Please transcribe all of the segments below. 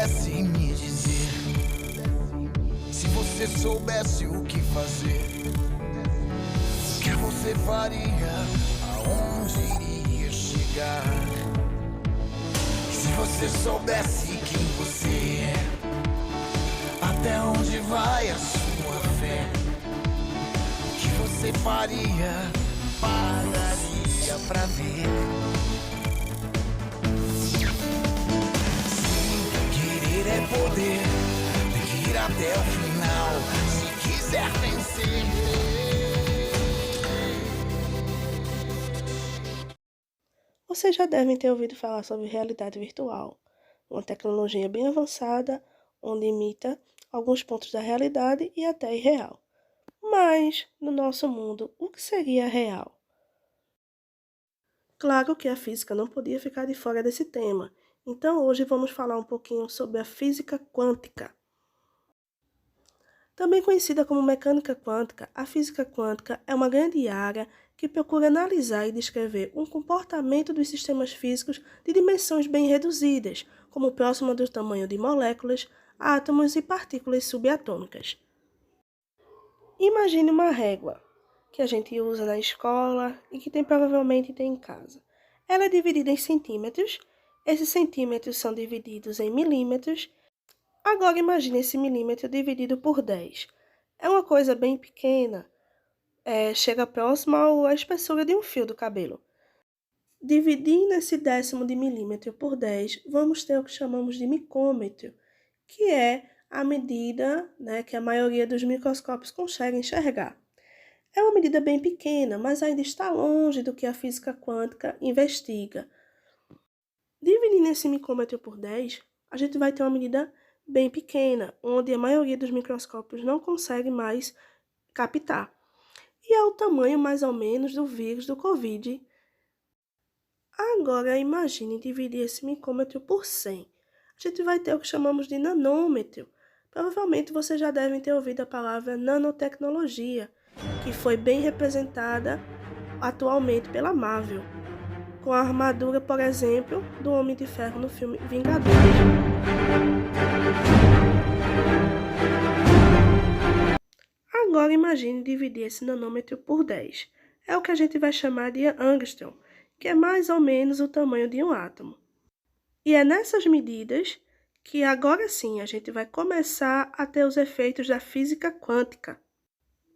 pudesse me dizer, se você soubesse o que fazer, o que você faria, aonde iria chegar? Se você soubesse quem você é, até onde vai a sua fé, o que você faria, pagaria pra ver. É poder, tem que ir até o final, se quiser vencer. Vocês já devem ter ouvido falar sobre realidade virtual, uma tecnologia bem avançada, onde imita alguns pontos da realidade e até irreal. Mas, no nosso mundo, o que seria real? Claro que a física não podia ficar de fora desse tema, então hoje vamos falar um pouquinho sobre a física quântica. Também conhecida como mecânica quântica, a física quântica é uma grande área que procura analisar e descrever um comportamento dos sistemas físicos de dimensões bem reduzidas, como próxima do tamanho de moléculas, átomos e partículas subatômicas. Imagine uma régua, que a gente usa na escola e que provavelmente tem em casa. Ela é dividida em centímetros, esses centímetros são divididos em milímetros. Agora imagine esse milímetro dividido por 10. É uma coisa bem pequena, chega próximo à espessura de um fio do cabelo. Dividindo esse décimo de milímetro por 10, vamos ter o que chamamos de micômetro, que é a medida, que a maioria dos microscópios consegue enxergar. É uma medida bem pequena, mas ainda está longe do que a física quântica investiga. Dividindo esse micômetro por 10, a gente vai ter uma medida bem pequena, onde a maioria dos microscópios não consegue mais captar. E é o tamanho mais ou menos do vírus do Covid. Agora imagine dividir esse micômetro por 100. A gente vai ter o que chamamos de nanômetro. Provavelmente vocês já devem ter ouvido a palavra nanotecnologia, que foi bem representada atualmente pela Marvel, com a armadura, por exemplo, do Homem de Ferro no filme Vingadores. Agora imagine dividir esse nanômetro por 10. É o que a gente vai chamar de angstrom, que é mais ou menos o tamanho de um átomo. E é nessas medidas que agora sim a gente vai começar a ter os efeitos da física quântica.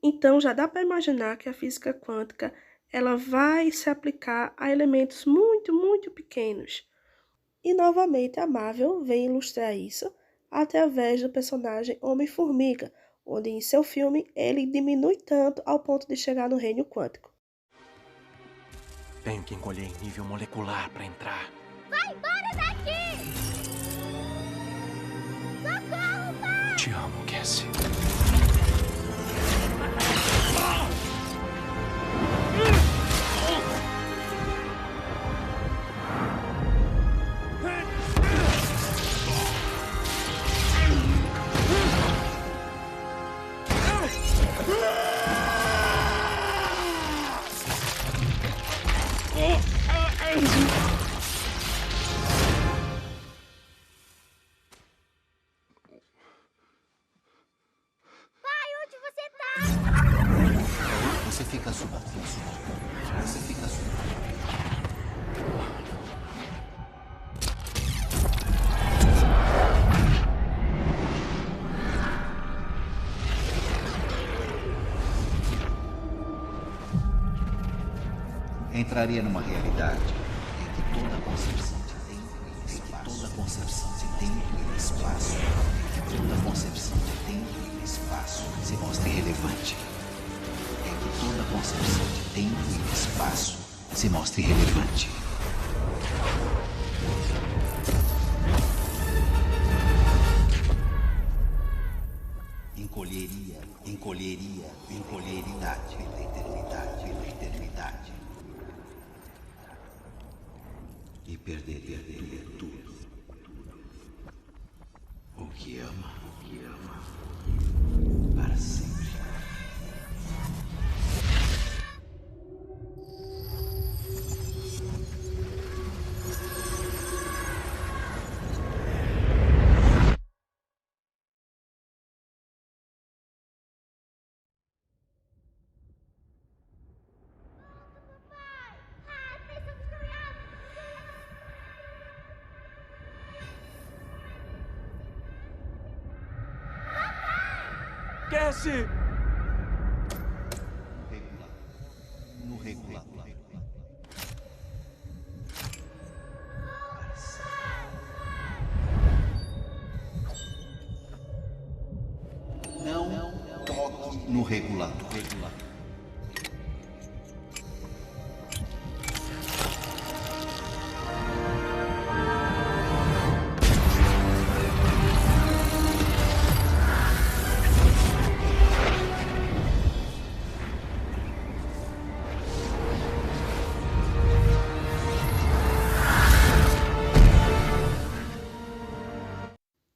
Então já dá para imaginar que a física quântica ela vai se aplicar a elementos muito, muito pequenos. E novamente a Marvel vem ilustrar isso através do personagem Homem-Formiga, onde em seu filme ele diminui tanto ao ponto de chegar no reino quântico. Tenho que encolher em nível molecular para entrar. Vai embora daqui! Socorro, pai! Te amo, Cassie. Pai, onde você tá? Você fica subalterno. Você fica subalterno. Entraria numa realidade em que toda concepção de tempo e espaço, toda concepção de tempo e espaço, toda concepção de tempo e espaço se mostre relevante. Em que toda concepção de tempo e espaço se mostre relevante. Encolheria pela eternidade. E perderia tudo. O que ama, para sempre. Cassie! No regular. Não toque no regulador.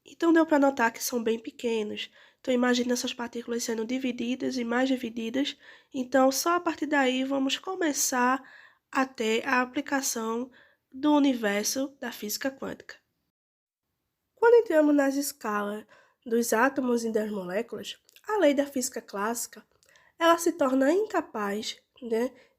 Então deu para notar que são bem pequenos. Então imagina essas partículas sendo divididas e mais divididas. Então só a partir daí vamos começar a ter a aplicação do universo da física quântica. Quando entramos nas escalas dos átomos e das moléculas, a lei da física clássica ela se torna incapaz,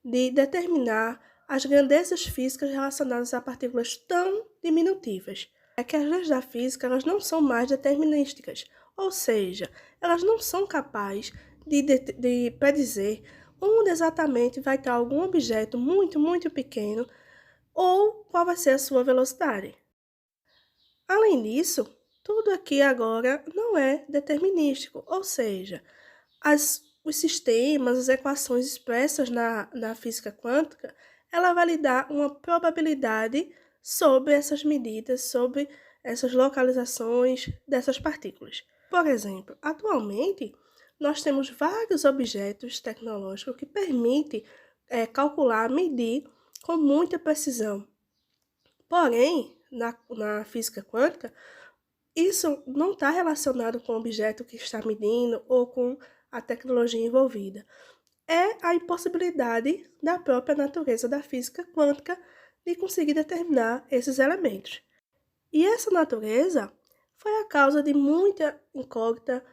de determinar as grandezas físicas relacionadas a partículas tão diminutivas. É que as leis da física elas não são mais determinísticas, ou seja, elas não são capazes de predizer onde exatamente vai estar algum objeto muito, muito pequeno ou qual vai ser a sua velocidade. Além disso, tudo aqui agora não é determinístico, ou seja, os sistemas, as equações expressas na física quântica, ela vai lhe dar uma probabilidade sobre essas medidas, sobre essas localizações dessas partículas. Por exemplo, atualmente, nós temos vários objetos tecnológicos que permitem calcular, medir com muita precisão. Porém, na física quântica, isso não está relacionado com o objeto que está medindo ou com a tecnologia envolvida. É a impossibilidade da própria natureza da física quântica de conseguir determinar esses elementos. E essa natureza foi a causa de muita incógnita,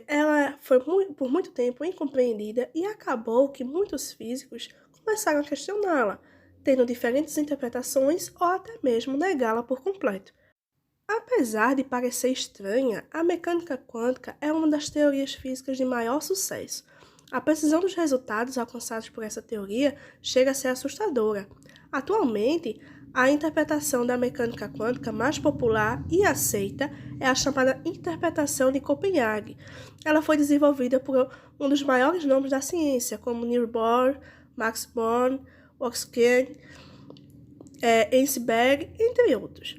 ela foi por muito tempo incompreendida e acabou que muitos físicos começaram a questioná-la, tendo diferentes interpretações ou até mesmo negá-la por completo. Apesar de parecer estranha, a mecânica quântica é uma das teorias físicas de maior sucesso. A precisão dos resultados alcançados por essa teoria chega a ser assustadora. Atualmente, a interpretação da mecânica quântica mais popular e aceita é a chamada interpretação de Copenhague. Ela foi desenvolvida por um dos maiores nomes da ciência, como Niels Bohr, Max Born, Oxken, Heisenberg, entre outros.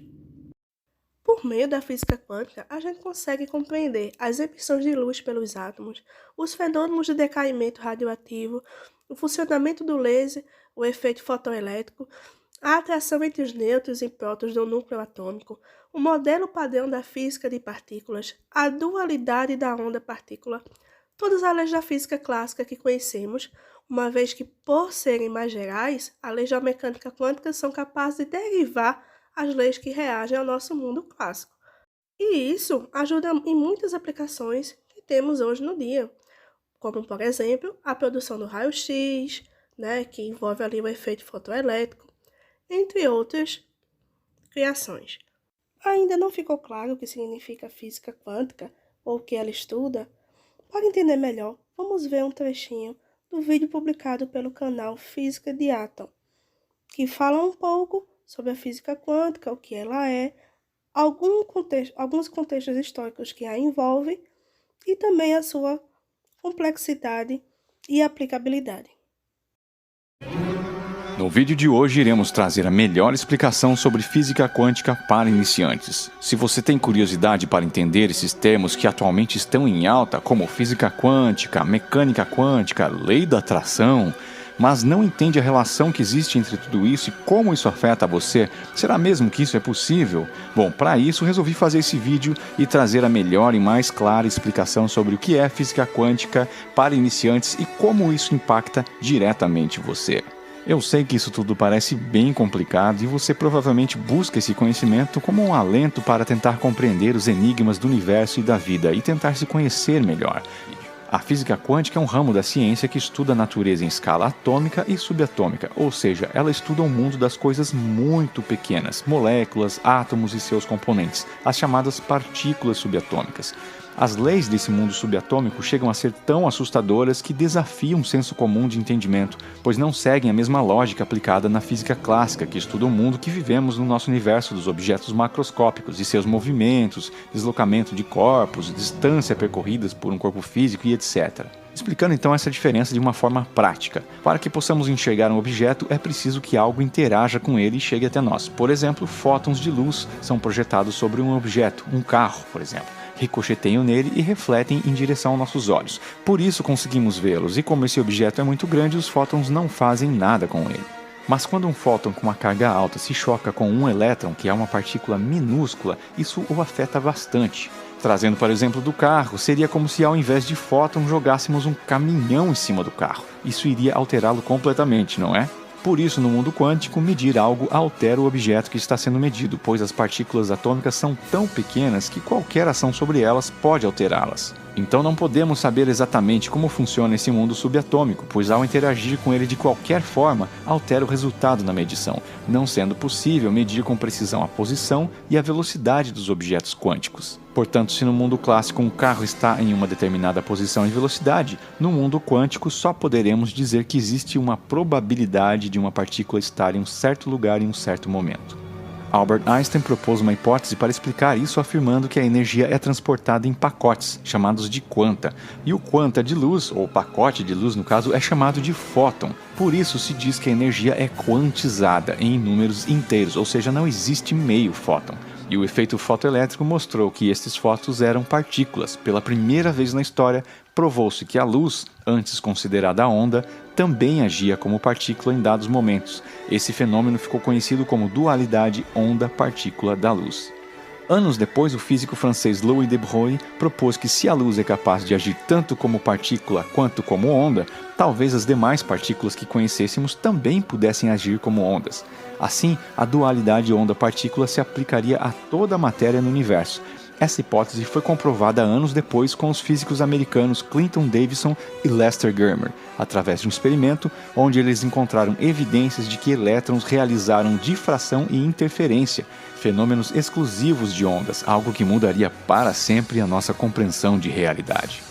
Por meio da física quântica, a gente consegue compreender as emissões de luz pelos átomos, os fenômenos de decaimento radioativo, o funcionamento do laser, o efeito fotoelétrico, a atração entre os nêutrons e prótons do núcleo atômico, o modelo padrão da física de partículas, a dualidade da onda-partícula, todas as leis da física clássica que conhecemos, uma vez que, por serem mais gerais, as leis da mecânica quântica são capazes de derivar as leis que reagem ao nosso mundo clássico. E isso ajuda em muitas aplicações que temos hoje no dia, como, por exemplo, a produção do raio-x, que envolve ali o efeito fotoelétrico, entre outras criações. Ainda não ficou claro o que significa física quântica ou o que ela estuda? Para entender melhor, vamos ver um trechinho do vídeo publicado pelo canal Física de Atom, que fala um pouco sobre a física quântica, o que ela é, alguns contextos históricos que a envolvem e também a sua complexidade e aplicabilidade. No vídeo de hoje iremos trazer a melhor explicação sobre física quântica para iniciantes. Se você tem curiosidade para entender esses termos que atualmente estão em alta, como física quântica, mecânica quântica, lei da atração, mas não entende a relação que existe entre tudo isso e como isso afeta você, será mesmo que isso é possível? Bom, para isso resolvi fazer esse vídeo e trazer a melhor e mais clara explicação sobre o que é física quântica para iniciantes e como isso impacta diretamente você. Eu sei que isso tudo parece bem complicado e você provavelmente busca esse conhecimento como um alento para tentar compreender os enigmas do universo e da vida e tentar se conhecer melhor. A física quântica é um ramo da ciência que estuda a natureza em escala atômica e subatômica, ou seja, ela estuda o mundo das coisas muito pequenas, moléculas, átomos e seus componentes, as chamadas partículas subatômicas. As leis desse mundo subatômico chegam a ser tão assustadoras que desafiam o senso comum de entendimento, pois não seguem a mesma lógica aplicada na física clássica, que estuda o mundo que vivemos no nosso universo dos objetos macroscópicos e seus movimentos, deslocamento de corpos, distância percorridas por um corpo físico e etc. Explicando então essa diferença de uma forma prática. Para que possamos enxergar um objeto, é preciso que algo interaja com ele e chegue até nós. Por exemplo, fótons de luz são projetados sobre um objeto, um carro, por exemplo. Ricocheteiam nele e refletem em direção aos nossos olhos. Por isso conseguimos vê-los, e como esse objeto é muito grande, os fótons não fazem nada com ele. Mas quando um fóton com uma carga alta se choca com um elétron, que é uma partícula minúscula, isso o afeta bastante. Trazendo para o exemplo do carro, seria como se ao invés de fóton jogássemos um caminhão em cima do carro. Isso iria alterá-lo completamente, não é? Por isso, no mundo quântico, medir algo altera o objeto que está sendo medido, pois as partículas atômicas são tão pequenas que qualquer ação sobre elas pode alterá-las. Então não podemos saber exatamente como funciona esse mundo subatômico, pois ao interagir com ele de qualquer forma, altera o resultado na medição, não sendo possível medir com precisão a posição e a velocidade dos objetos quânticos. Portanto, se no mundo clássico um carro está em uma determinada posição e velocidade, no mundo quântico só poderemos dizer que existe uma probabilidade de uma partícula estar em um certo lugar em um certo momento. Albert Einstein propôs uma hipótese para explicar isso, afirmando que a energia é transportada em pacotes, chamados de quanta, e o quanta de luz, ou pacote de luz no caso, é chamado de fóton. Por isso se diz que a energia é quantizada em números inteiros, ou seja, não existe meio fóton. E o efeito fotoelétrico mostrou que estes fótons eram partículas. Pela primeira vez na história, provou-se que a luz, antes considerada onda, também agia como partícula em dados momentos. Esse fenômeno ficou conhecido como dualidade onda-partícula da luz. Anos depois, o físico francês Louis de Broglie propôs que se a luz é capaz de agir tanto como partícula quanto como onda, talvez as demais partículas que conhecêssemos também pudessem agir como ondas. Assim, a dualidade onda-partícula se aplicaria a toda a matéria no universo. Essa hipótese foi comprovada anos depois com os físicos americanos Clinton Davidson e Lester Germer, através de um experimento onde eles encontraram evidências de que elétrons realizaram difração e interferência, fenômenos exclusivos de ondas, algo que mudaria para sempre a nossa compreensão de realidade.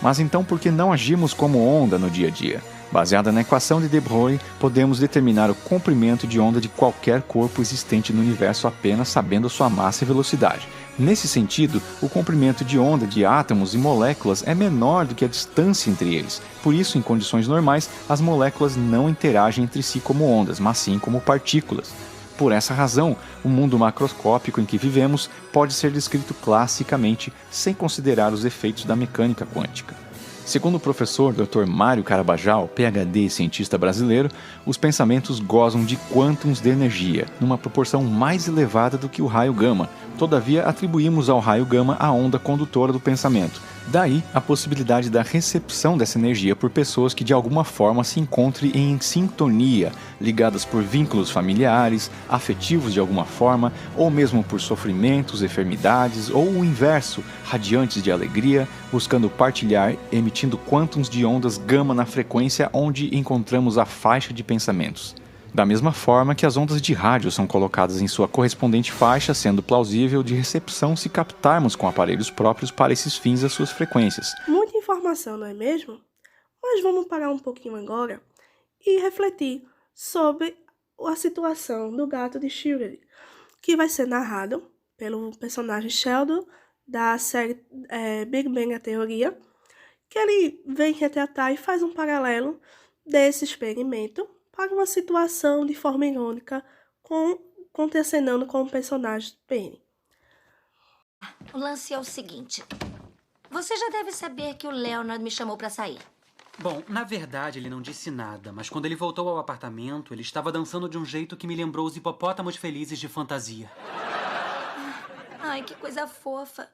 Mas então por que não agimos como onda no dia a dia? Baseada na equação de de Broglie, podemos determinar o comprimento de onda de qualquer corpo existente no universo apenas sabendo sua massa e velocidade. Nesse sentido, o comprimento de onda de átomos e moléculas é menor do que a distância entre eles. Por isso, em condições normais, as moléculas não interagem entre si como ondas, mas sim como partículas. Por essa razão, o mundo macroscópico em que vivemos pode ser descrito classicamente, sem considerar os efeitos da mecânica quântica. Segundo o professor Dr. Mário Carabajal, PhD e cientista brasileiro, os pensamentos gozam de quântons de energia, numa proporção mais elevada do que o raio gama. Todavia, atribuímos ao raio gama a onda condutora do pensamento. Daí, a possibilidade da recepção dessa energia por pessoas que de alguma forma se encontrem em sintonia, ligadas por vínculos familiares, afetivos de alguma forma, ou mesmo por sofrimentos, enfermidades, ou o inverso, radiantes de alegria, buscando partilhar, emitindo quântons de ondas gama na frequência onde encontramos a faixa de pensamentos. Da mesma forma que as ondas de rádio são colocadas em sua correspondente faixa, sendo plausível de recepção se captarmos com aparelhos próprios para esses fins as suas frequências. Muita informação, não é mesmo? Mas vamos parar um pouquinho agora e refletir sobre a situação do gato de Schrödinger, que vai ser narrado pelo personagem Sheldon da série Big Bang a Teoria, que ele vem retratar e faz um paralelo desse experimento para uma situação de forma irônica contracenando com o personagem Penny. O lance é o seguinte. Você já deve saber que o Leonard me chamou pra sair. Bom, na verdade ele não disse nada, mas quando ele voltou ao apartamento, ele estava dançando de um jeito que me lembrou os hipopótamos felizes de fantasia. Ai, que coisa fofa.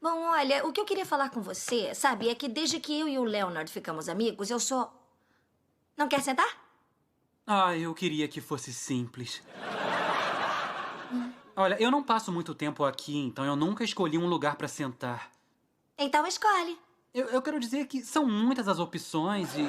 Bom, olha, o que eu queria falar com você, sabe, é que desde que eu e o Leonard ficamos amigos, eu sou... Não quer sentar? Ah, eu queria que fosse simples. Olha, eu não passo muito tempo aqui, então eu nunca escolhi um lugar pra sentar. Então escolhe. Eu quero dizer que são muitas as opções e...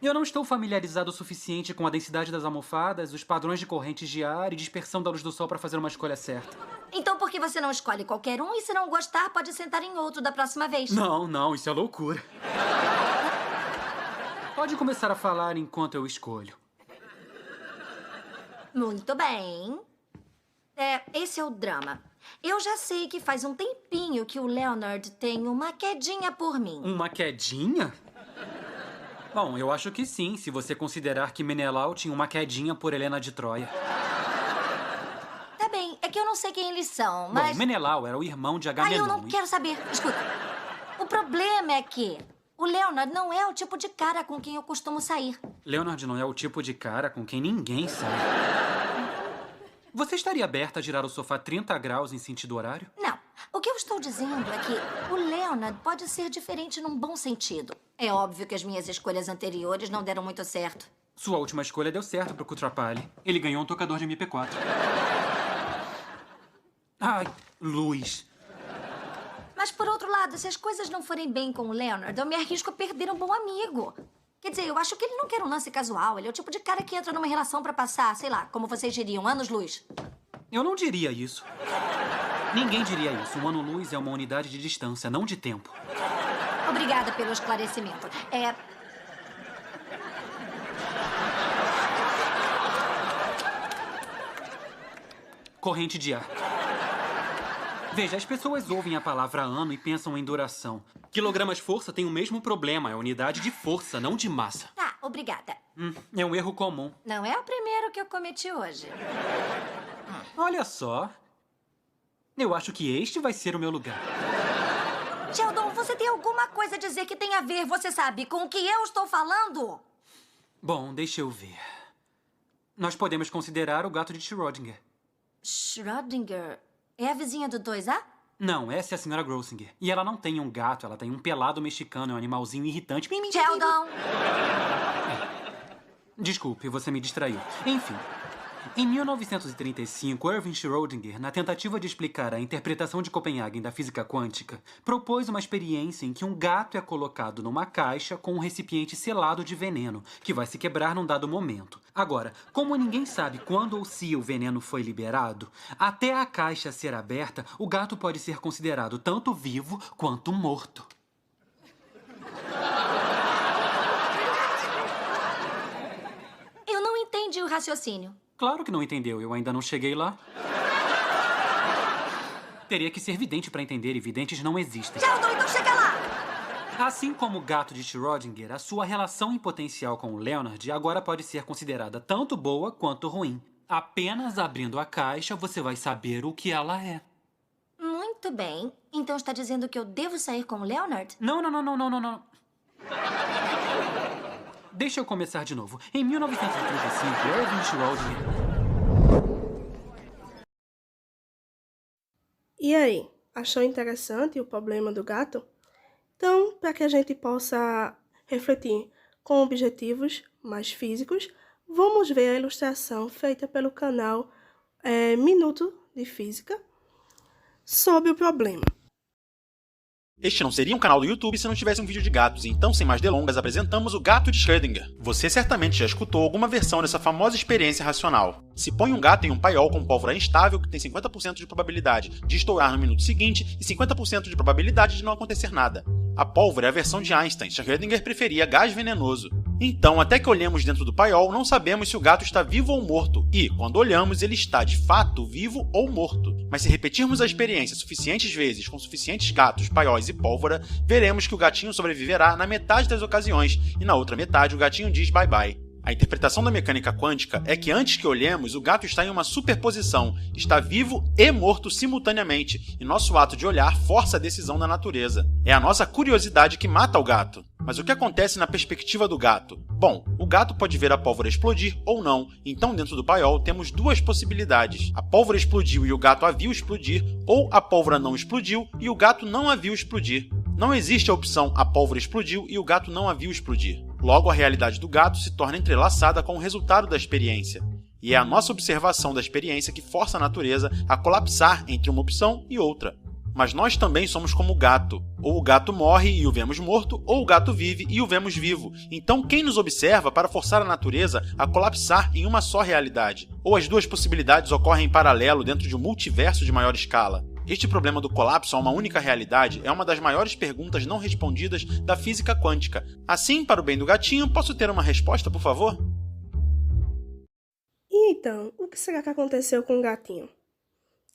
Eu não estou familiarizado o suficiente com a densidade das almofadas, os padrões de correntes de ar e dispersão da luz do sol para fazer uma escolha certa. Então por que você não escolhe qualquer um e se não gostar, pode sentar em outro da próxima vez? Não, isso é loucura. Pode começar a falar enquanto eu escolho. Muito bem. Esse é o drama. Eu já sei que faz um tempinho que o Leonard tem uma quedinha por mim. Uma quedinha? Bom, eu acho que sim, se você considerar que Menelau tinha uma quedinha por Helena de Troia. Tá bem, é que eu não sei quem eles são, mas... Bom, Menelau era o irmão de eu Agamenon. não quero saber. Escuta, o problema é que o Leonard não é o tipo de cara com quem eu costumo sair. Leonard não é o tipo de cara com quem ninguém sai. Você estaria aberta a girar o sofá 30 graus em sentido horário? Não. O que eu estou dizendo é que o Leonard pode ser diferente num bom sentido. É óbvio que as minhas escolhas anteriores não deram muito certo. Sua última escolha deu certo pro Kutrapali. Ele ganhou um tocador de MP4. Ai, luz. Mas, por outro lado, se as coisas não forem bem com o Leonard, eu me arrisco a perder um bom amigo. Quer dizer, eu acho que ele não quer um lance casual. Ele é o tipo de cara que entra numa relação pra passar, sei lá, como vocês diriam, anos-luz. Eu não diria isso. Ninguém diria isso. Um ano-luz é uma unidade de distância, não de tempo. Obrigada pelo esclarecimento. Corrente de ar. Veja, as pessoas ouvem a palavra ano e pensam em duração. Quilogramas-força tem o mesmo problema. É unidade de força, não de massa. Tá, obrigada. É um erro comum. Não é o primeiro que eu cometi hoje. Olha só. Eu acho que este vai ser o meu lugar. Sheldon, você tem alguma coisa a dizer que tem a ver, você sabe, com o que eu estou falando? Bom, deixa eu ver. Nós podemos considerar o gato de Schrödinger. Schrödinger é a vizinha do 2A? Não, essa é a senhora Grossinger. E ela não tem um gato, ela tem um pelado mexicano, é um animalzinho irritante. Sheldon! Desculpe, você me distraiu. Enfim, em 1935, Erwin Schrödinger, na tentativa de explicar a interpretação de Copenhagen da física quântica, propôs uma experiência em que um gato é colocado numa caixa com um recipiente selado de veneno, que vai se quebrar num dado momento. Agora, como ninguém sabe quando ou se o veneno foi liberado, até a caixa ser aberta, o gato pode ser considerado tanto vivo quanto morto. Eu não entendi o raciocínio. Claro que não entendeu, eu ainda não cheguei lá. Teria que ser vidente para entender, e videntes não existem. Sheldon, então chega lá! Assim como o gato de Schrödinger, a sua relação em potencial com o Leonard agora pode ser considerada tanto boa quanto ruim. Apenas abrindo a caixa, você vai saber o que ela é. Muito bem. Então está dizendo que eu devo sair com o Leonard? Não. Deixa eu começar de novo. Em 1935, Erwin Schrödinger... E aí, achou interessante o problema do gato? Então, para que a gente possa refletir com objetivos mais físicos, vamos ver a ilustração feita pelo canal Minuto de Física sobre o problema. Este não seria um canal do YouTube se não tivesse um vídeo de gatos, então, sem mais delongas, apresentamos o gato de Schrödinger. Você certamente já escutou alguma versão dessa famosa experiência racional. Se põe um gato em um paiol com pólvora instável que tem 50% de probabilidade de estourar no minuto seguinte e 50% de probabilidade de não acontecer nada. A pólvora é a versão de Einstein, Schrödinger preferia gás venenoso. Então, até que olhemos dentro do paiol, não sabemos se o gato está vivo ou morto, e, quando olhamos, ele está, de fato, vivo ou morto. Mas se repetirmos a experiência suficientes vezes com suficientes gatos, paióis e pólvora, veremos que o gatinho sobreviverá na metade das ocasiões, e na outra metade o gatinho diz bye-bye. A interpretação da mecânica quântica é que antes que olhemos, o gato está em uma superposição, está vivo e morto simultaneamente, e nosso ato de olhar força a decisão da natureza. É a nossa curiosidade que mata o gato. Mas o que acontece na perspectiva do gato? Bom, o gato pode ver a pólvora explodir ou não, então dentro do paiol temos duas possibilidades. A pólvora explodiu e o gato a viu explodir, ou a pólvora não explodiu e o gato não a viu explodir. Não existe a opção a pólvora explodiu e o gato não a viu explodir. Logo, a realidade do gato se torna entrelaçada com o resultado da experiência. E é a nossa observação da experiência que força a natureza a colapsar entre uma opção e outra. Mas nós também somos como o gato. Ou o gato morre e o vemos morto, ou o gato vive e o vemos vivo. Então quem nos observa para forçar a natureza a colapsar em uma só realidade? Ou as duas possibilidades ocorrem em paralelo dentro de um multiverso de maior escala? Este problema do colapso a uma única realidade é uma das maiores perguntas não respondidas da física quântica. Assim, para o bem do gatinho, posso ter uma resposta, por favor? E então, o que será que aconteceu com o gatinho?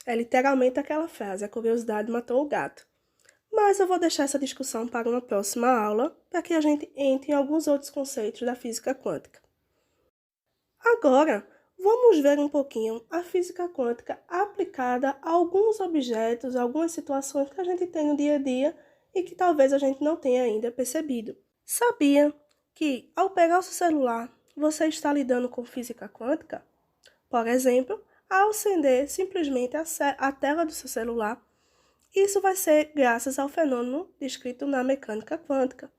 É literalmente aquela frase, a curiosidade matou o gato. Mas eu vou deixar essa discussão para uma próxima aula, para que a gente entre em alguns outros conceitos da física quântica. Agora, vamos ver um pouquinho a física quântica aplicada a alguns objetos, algumas situações que a gente tem no dia a dia e que talvez a gente não tenha ainda percebido. Sabia que, ao pegar o seu celular, você está lidando com física quântica? Por exemplo, ao acender simplesmente a tela do seu celular, isso vai ser graças ao fenômeno descrito na mecânica quântica.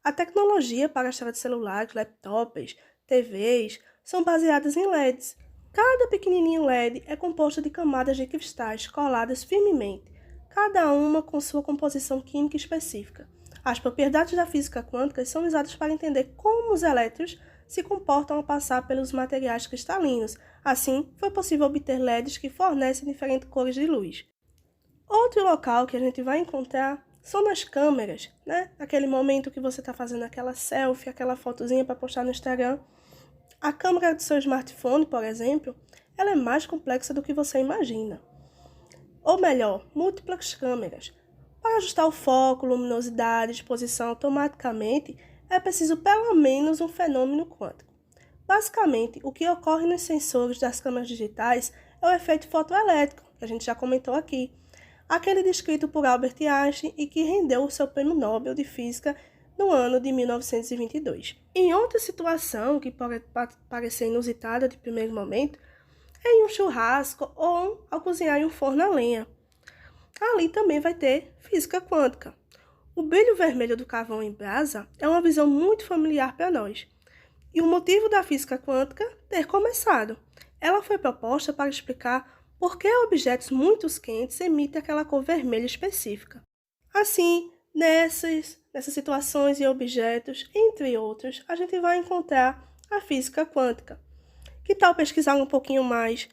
A tecnologia para as telas de celulares, laptops, TVs, são baseadas em LEDs. Cada pequenininho LED é composto de camadas de cristais coladas firmemente, cada uma com sua composição química específica. As propriedades da física quântica são usadas para entender como os elétrons se comportam ao passar pelos materiais cristalinos. Assim, foi possível obter LEDs que fornecem diferentes cores de luz. Outro local que a gente vai encontrar são nas câmeras, né? Aquele momento que você está fazendo aquela selfie, aquela fotozinha para postar no Instagram. A câmera do seu smartphone, por exemplo, ela é mais complexa do que você imagina. Ou melhor, múltiplas câmeras. Para ajustar o foco, luminosidade, exposição automaticamente, é preciso pelo menos um fenômeno quântico. Basicamente, o que ocorre nos sensores das câmeras digitais é o efeito fotoelétrico, que a gente já comentou aqui, aquele descrito por Albert Einstein e que rendeu o seu prêmio Nobel de Física no ano de 1922. Em outra situação que pode parecer inusitada de primeiro momento, é em um churrasco ou ao cozinhar em um forno a lenha. Ali também vai ter física quântica. O brilho vermelho do carvão em brasa é uma visão muito familiar para nós. E o motivo da física quântica ter começado. Ela foi proposta para explicar por que objetos muito quentes emitem aquela cor vermelha específica. Assim, nessas situações e objetos, entre outros, a gente vai encontrar a física quântica. Que tal pesquisar um pouquinho mais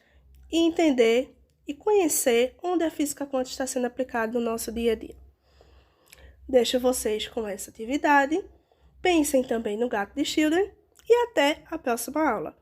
e entender e conhecer onde a física quântica está sendo aplicada no nosso dia a dia? Deixo vocês com essa atividade. Pensem também no gato de Schrödinger e até a próxima aula.